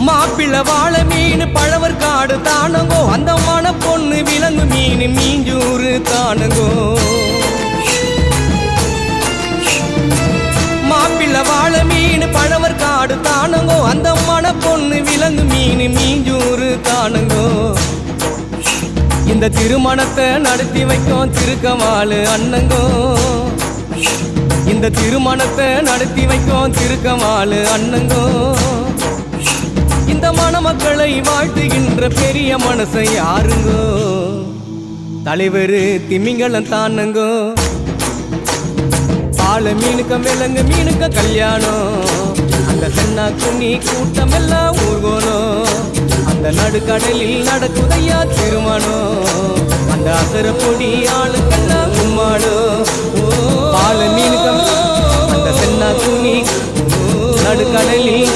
மாப்பிள்ள வாழை மீன் பழவர் காடு தானுங்கோ அந்த மன பொண்ணு விலங்கு மீன் மீஞ்சூறு தானுங்கோ மாப்பிள்ள வாழை மீன் பழவர் காடு தானுங்கோ அந்த மன பொண்ணு விலங்கு மீன் மீஞ்சூறு தானுங்கோ இந்த திருமணத்தை நடத்தி வைக்கும் திருக்கமாலு அண்ணங்கோ இந்த திருமணத்தை நடத்தி வைக்கும் திருக்கமாலு அண்ணங்கோ இந்த மணமக்களை வாழ்த்துகின்ற பெரிய மனசை யாருங்கோ தலைவர் திமிங்கலம் தானுங்கோ பால மீனுக்கம் விலங்கு மீனுக்க கல்யாணம் அந்த சென்னா குன்னி கூட்டம் எல்லாம் ஊர்கோணும் அந்த நடுக்கடலில் நடக்குதையா திருமணம் அந்த அசர பொடி ஆளுக்கெல்லாம் கும்மாடும் பால மீனுக்கம் அந்த சென்னா குன்னி நடுக்கடலில்